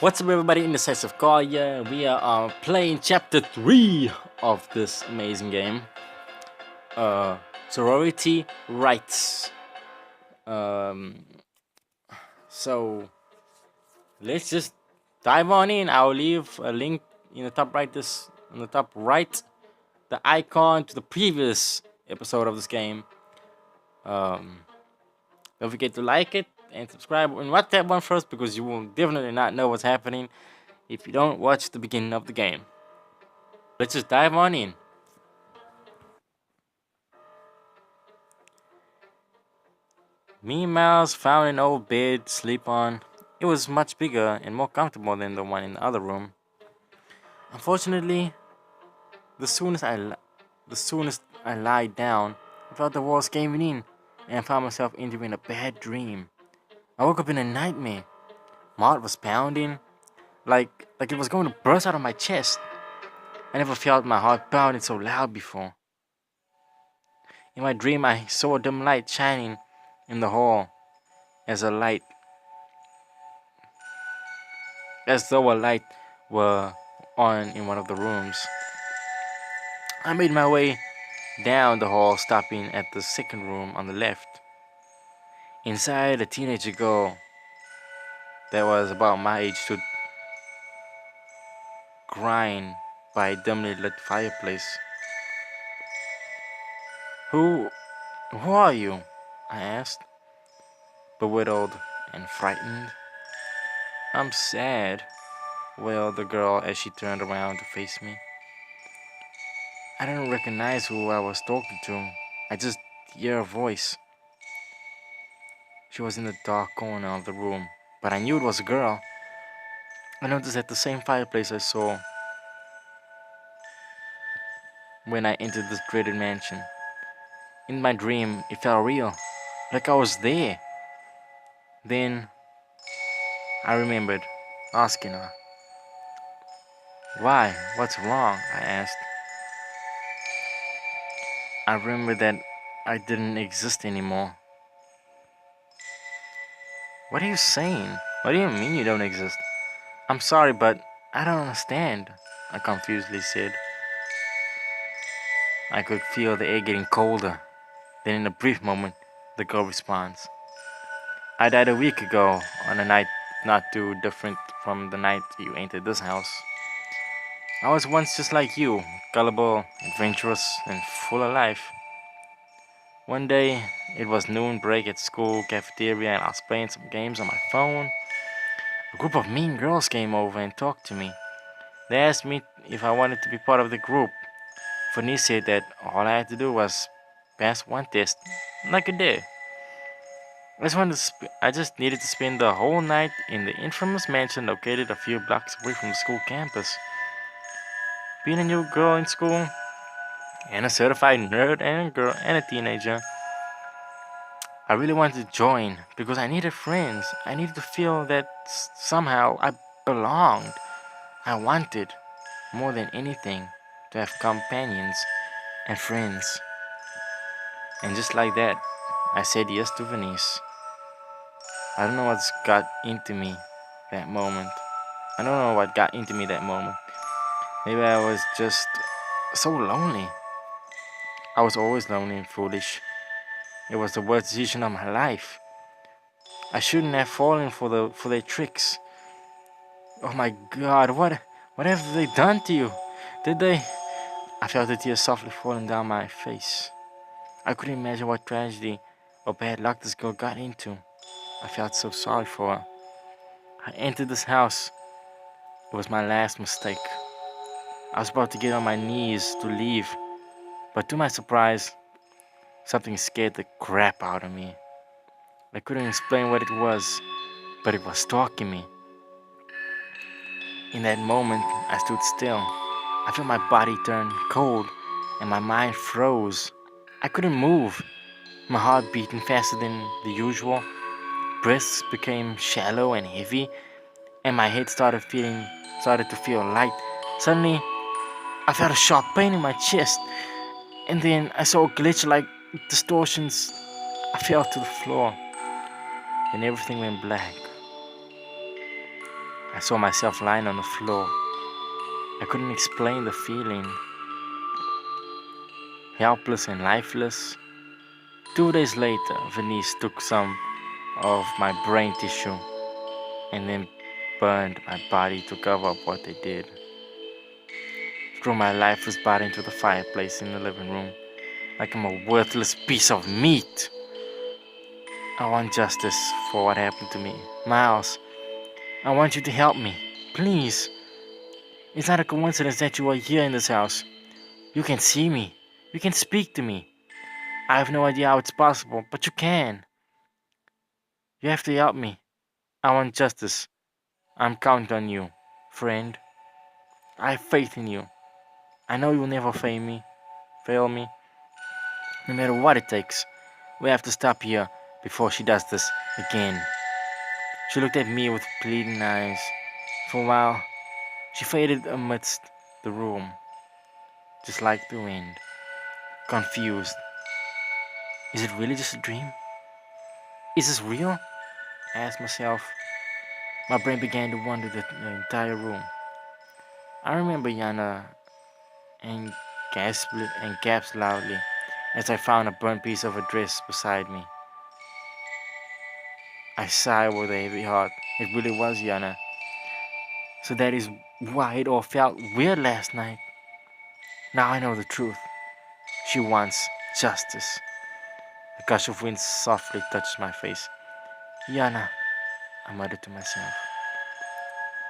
What's up, everybody? In the sense of Kaya, we are playing chapter 3 of this amazing game, uh, Sorority Rites. Um, so let's just dive on in. I'll leave a link in the top right. The icon to the previous episode of this game. Um, don't forget to like it and subscribe and watch that one first because you will definitely not know what's happening if you don't watch the beginning of the game. Let's just dive on in. Me and Miles found an old bed to sleep on. It was much bigger and more comfortable than the one in the other room. Unfortunately, the soonest the soonest I lied down, I felt the walls caving in and I found myself entering a bad dream. I woke up in a nightmare. My heart was pounding, like it was going to burst out of my chest. I never felt my heart pounding so loud before. In my dream, I saw a dim light shining in the hall as a light as though a light were on in one of the rooms. I made my way down the hall, stopping at the second room on the left. Inside, a teenager girl that was about my age stood crying by a dimly lit fireplace. Who, who are you? I asked, bewildered and frightened. I'm sad, wailed the girl as she turned around to face me. I didn't recognize who I was talking to. I just hear a voice. She was in the dark corner of the room, but I knew it was a girl. I noticed at the same fireplace I saw when I entered this dreaded mansion. In my dream, it felt real, like I was there. Then I remembered asking her, "Why? What's wrong?" I asked. I remembered that I didn't exist anymore. What are you saying? What do you mean you don't exist? I'm sorry, but I don't understand, I confusedly said. I could feel the air getting colder. Then, in a brief moment, the girl responds, I died a week ago on a night not too different from the night you entered this house. I was once just like you, gullible, adventurous, and full of life. One day, it was noon break at school cafeteria and I was playing some games on my phone. A group of mean girls came over and talked to me. They asked me if I wanted to be part of the group. Fanny said that all I had to do was pass one test, like I did. I just needed to spend the whole night in the infamous mansion located a few blocks away from the school campus. Being a new girl in school, and a certified nerd and a teenager, I really wanted to join because I needed friends. I needed to feel that somehow I belonged. I wanted, more than anything, to have companions and friends. And just like that, I said yes to Venice. I don't know what's got into me that moment. I don't know what got into me that moment. Maybe I was just so lonely. I was always lonely and foolish. It was the worst decision of my life. I shouldn't have fallen for their tricks. Oh my god, what have they done to you? Did they? I felt the tears softly falling down my face. I couldn't imagine what tragedy or bad luck this girl got into. I felt so sorry for her. I entered this house. It was my last mistake. I was about to get on my knees to leave, but to my surprise, something scared the crap out of me. I couldn't explain what it was, but it was stalking me. In that moment, I stood still. I felt my body turn cold and my mind froze. I couldn't move. My heart beating faster than the usual. Breaths became shallow and heavy, and my head started to feel light. Suddenly, I felt a sharp pain in my chest, and then I saw a glitch like distortions. I fell to the floor, and everything went black. I saw myself lying on the floor. I couldn't explain the feeling. Helpless and lifeless. 2 days later, Venice took some of my brain tissue and then burned my body to cover up what they did. Threw my lifeless body into the fireplace in the living room like I'm a worthless piece of meat. I want justice for what happened to me. Miles, I want you to help me. Please. It's not a coincidence that you are here in this house. You can see me. You can speak to me. I have no idea how it's possible, but you can. You have to help me. I want justice. I'm counting on you, friend. I have faith in you. I know you'll never fail me. Fail me. No matter what it takes. We have to stop here before she does this again. She looked at me with pleading eyes. For a while, she faded amidst the room, just like the wind. Confused. Is it really just a dream? Is this real? I asked myself. My brain began to wander the entire room. I remember Yana and gasped loudly as I found a burnt piece of a dress beside me. I sighed with a heavy heart. It really was Yana. So that is why it all felt weird last night. Now I know the truth. She wants justice. A gush of wind softly touched my face. Yana, I muttered to myself.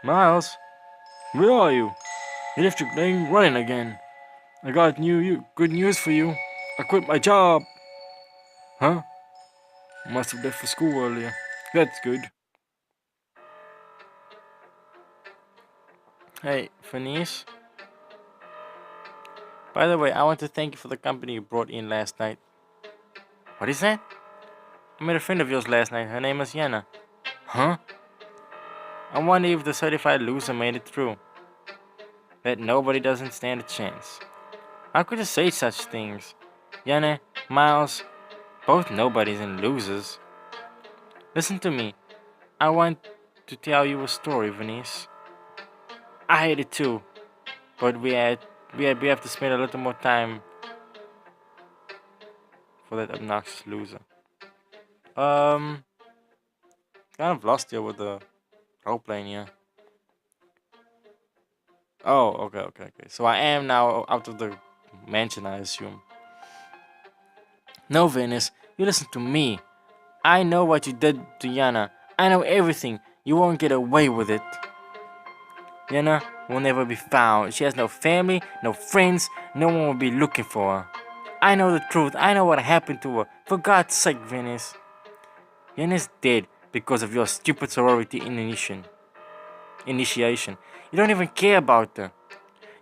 Miles, where are you? You left your thing running again. I got good news for you. I quit my job. Huh? Must have left for school earlier. That's good. Hey, Fanice. By the way, I want to thank you for the company you brought in last night. What is that? I met a friend of yours last night. Her name is Yana. Huh? I wonder if the certified loser made it through. That nobody doesn't stand a chance. How could you say such things? Yana, Miles, both nobodies and losers. Listen to me. I want to tell you a story, Venice. I hate it too, but we have to spend a little more time for that obnoxious loser. Um, kind of lost here with the role playing here. Oh, okay. So I am now out of the mansion, I assume. No, Venice, you listen to me. I know what you did to Yana. I know everything. You won't get away with it. Yana will never be found. She has no family, no friends. No one will be looking for her. I know the truth. I know what happened to her. For God's sake, Venice. Yana's dead because of your stupid sorority initiation. You don't even care about her.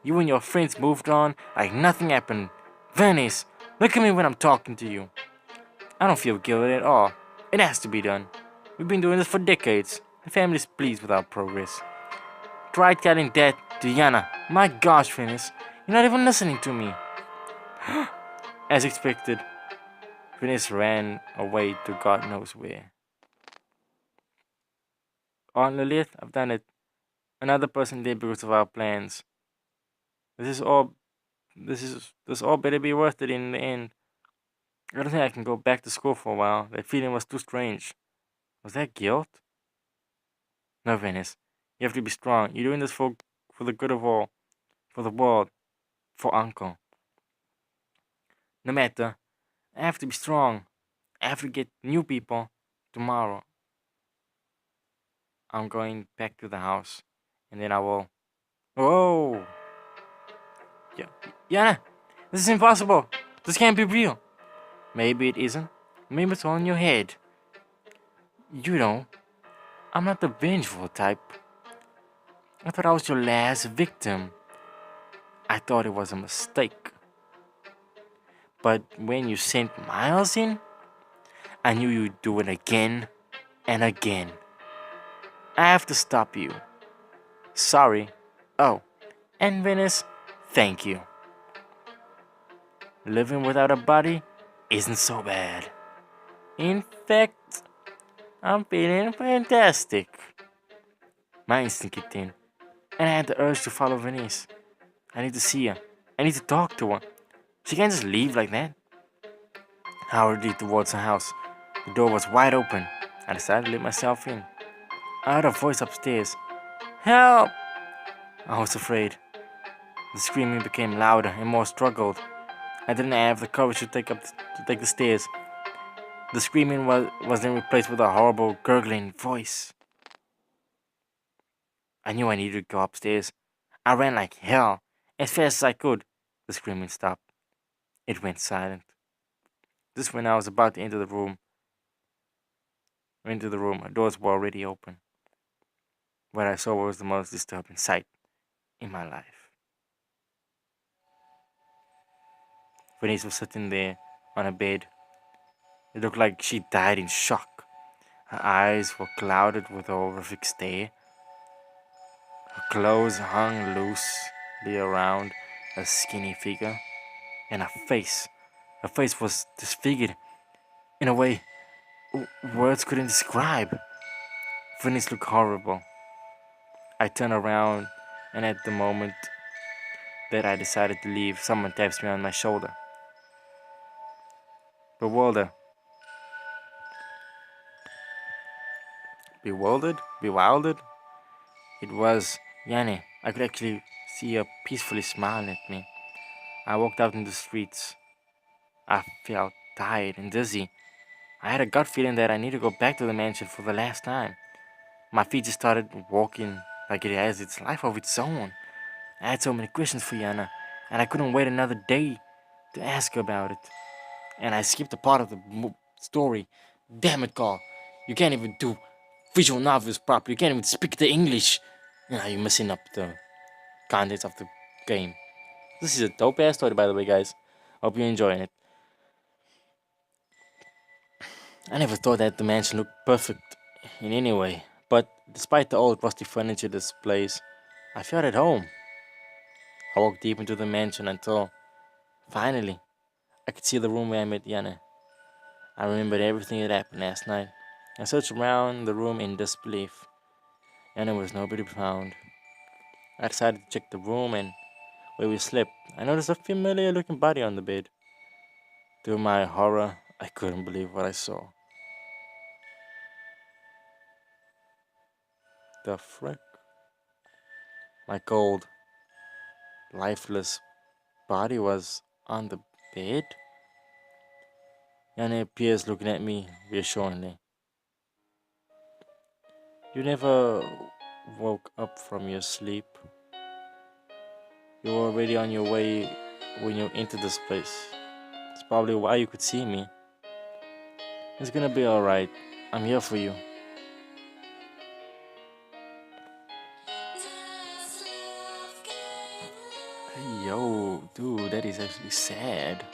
You and your friends moved on like nothing happened. Venice, look at me when I'm talking to you. I don't feel guilty at all. It has to be done. We've been doing this for decades. The family's pleased with our progress. Try telling that to Yana. My gosh, Venice, you're not even listening to me. As expected, Venice ran away to God knows where. Aunt Lilith, I've done it. Another person did because of our plans. This is all. This all better be worth it in the end. I don't think I can go back to school for a while. That feeling was too strange. Was that guilt? No, Venice. You have to be strong. You're doing this for the good of all, for the world, for Uncle. No matter. I have to be strong. I have to get new people tomorrow. I'm going back to the house, and then I will. Whoa! Yeah, Yana, this is impossible. This can't be real. Maybe it isn't. Maybe it's all in your head. You know, I'm not the vengeful type. I thought I was your last victim. I thought it was a mistake. But when you sent Miles in, I knew you'd do it again and again. I have to stop you. Sorry. Oh, and Venice, thank you. Living without a body isn't so bad. In fact, I'm feeling fantastic. My instinct kicked in, and I had the urge to follow Venice. I need to see her. I need to talk to her. She can't just leave like that. I hurried towards her house. The door was wide open. I decided to let myself in. I heard a voice upstairs. Help! I was afraid. The screaming became louder and more struggled. I didn't have the courage to take the stairs. The screaming was then replaced with a horrible gurgling voice. I knew I needed to go upstairs. I ran like hell, as fast as I could. The screaming stopped. It went silent. Just when I was about to enter the room, doors were already open. What I saw was the most disturbing sight in my life. Venice was sitting there on a bed. It looked like she died in shock. Her eyes were clouded with a horrific stare. Her clothes hung loosely around her skinny figure, and her face was disfigured in a way words couldn't describe. Venice looked horrible. I turned around, and at the moment that I decided to leave, someone taps me on my shoulder. Bewildered, bewildered, it was Yanni. I could actually see her peacefully smiling at me. I walked out in the streets. I felt tired and dizzy. I had a gut feeling that I need to go back to the mansion for the last time. My feet just started walking like it has its life of its own. I had so many questions for Yana, and I couldn't wait another day to ask her about it. And I skipped a part of the story. Damn it, Carl. You can't even do visual novels properly. You can't even speak the English. You're messing up the contents of the game. This is a dope ass story, by the way, guys. Hope you're enjoying it. I never thought that the mansion looked perfect in any way, but despite the old rusty furniture displays, I felt at home. I walked deep into the mansion until, finally, I could see the room where I met Yana. I remembered everything that happened last night. I searched around the room in disbelief, and there was nobody found. I decided to check the room and where we slept. I noticed a familiar looking body on the bed. To my horror, I couldn't believe what I saw. The frick? My cold, lifeless body was on the bed? Yana appears looking at me reassuringly. You never woke up from your sleep. You were already on your way when you entered this place. It's probably why you could see me. It's gonna be alright. I'm here for you. Hey, yo, dude, that is actually sad.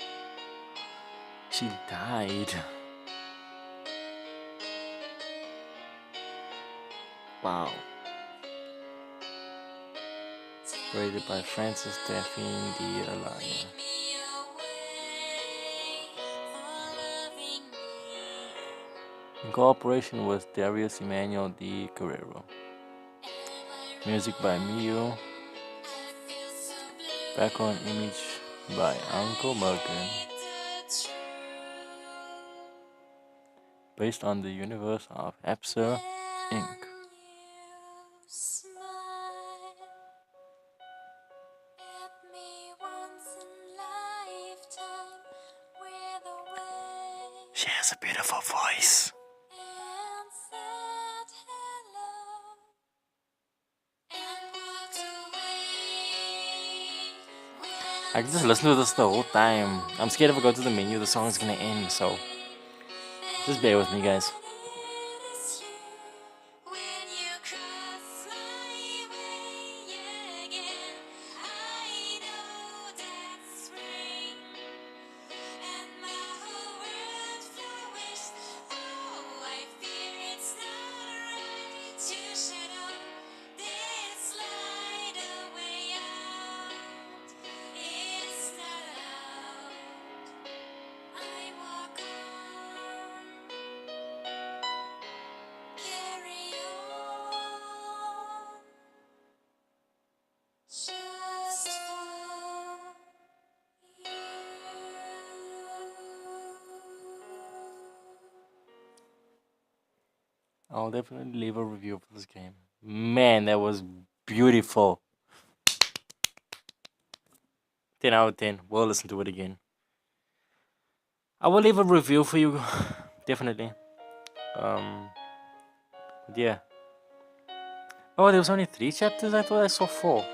She died. Wow. Rated by Francis Daphne D. Alaya. In cooperation with Darius Emmanuel D. Guerrero. Music by Mio. Background image by Uncle Morgan. Based on the universe of Absur Inc. She has a beautiful voice. I can just listen to this the whole time. I'm scared if I go to the menu, the song's gonna end, so just bear with me, guys. I'll definitely leave a review for this game. Man, that was beautiful. 10 out of 10. We'll listen to it again. I will leave a review for you. Definitely. Um, yeah. Oh, there was only 3 chapters? I thought I saw 4.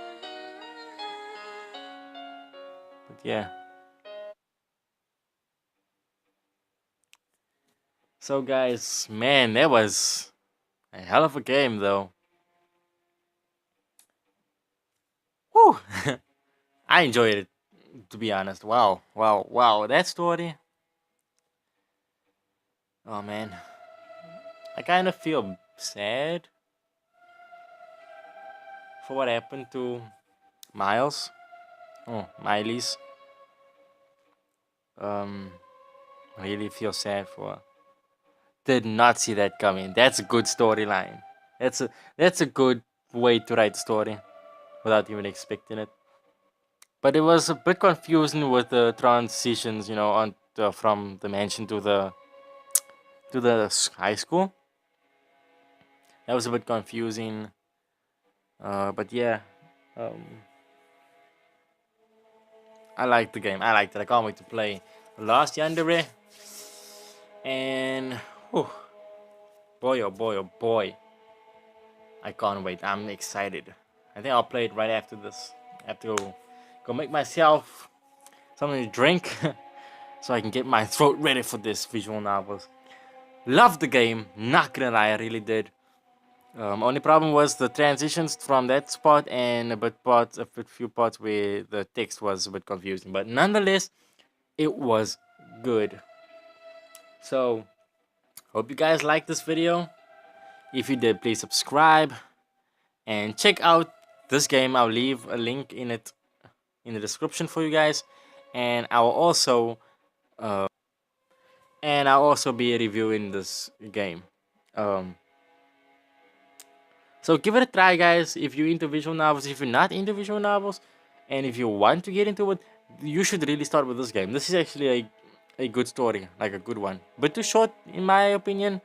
But yeah. So guys, man, that was a hell of a game though. Whew. I enjoyed it, to be honest. Wow, wow, wow. That story. Oh man. I kind of feel sad for what happened to Miles. Oh, Miley's. Um, really feel sad for. Did not see that coming. That's a good storyline. That's a good way to write a story without even expecting it. But it was a bit confusing with the transitions, on from the mansion to the high school. That was a bit confusing. But yeah, um, I liked the game. I liked it. I can't wait to play Last Yandere. And whew, boy, oh boy, oh boy, I can't wait. I'm excited. I think I'll play it right after this. I have to go make myself something to drink so I can get my throat ready for this visual novels. Loved the game. Not gonna lie, I really did. Only problem was the transitions from that spot and a few parts where the text was a bit confusing. But nonetheless, it was good. So, hope you guys liked this video. If you did, please subscribe and check out this game. I'll leave a link in the description for you guys, and uh, I'll also be reviewing this game. Um, So give it a try, guys. If you're into visual novels, if you're not into visual novels, and if you want to get into it, you should really start with this game. This is actually a good story, like a good one, but too short in my opinion.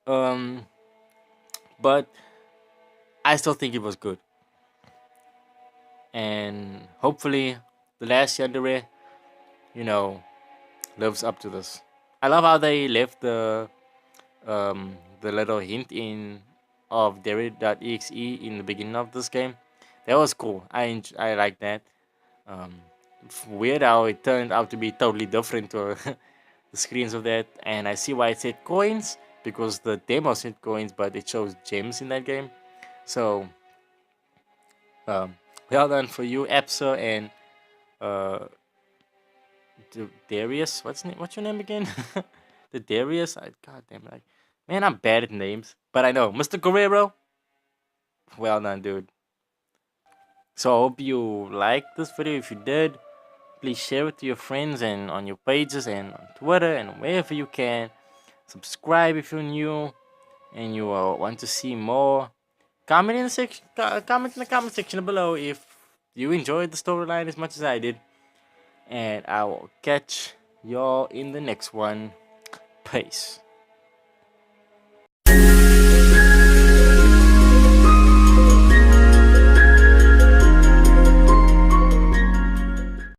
Um, but I still think it was good, and hopefully, the last Yandere, you know, lives up to this. I love how they left the little hint in of Derry.exe in the beginning of this game. That was cool. I like that. Um, Weird how it turned out to be totally different to the screens of that, and I see why it said coins because the demo said coins, but it shows gems in that game. So, um, well done for you, Epsa and uh, Darius. What's your name again? The Darius. God damn it! Man, I'm bad at names, but I know Mr. Guerrero. Well done, dude. So I hope you liked this video. If you did, please share it to your friends and on your pages and on Twitter and wherever you can. Subscribe if you're new and you want to see more. Comment in the section. Comment in the comment section below if you enjoyed the storyline as much as I did. And I will catch y'all in the next one. Peace.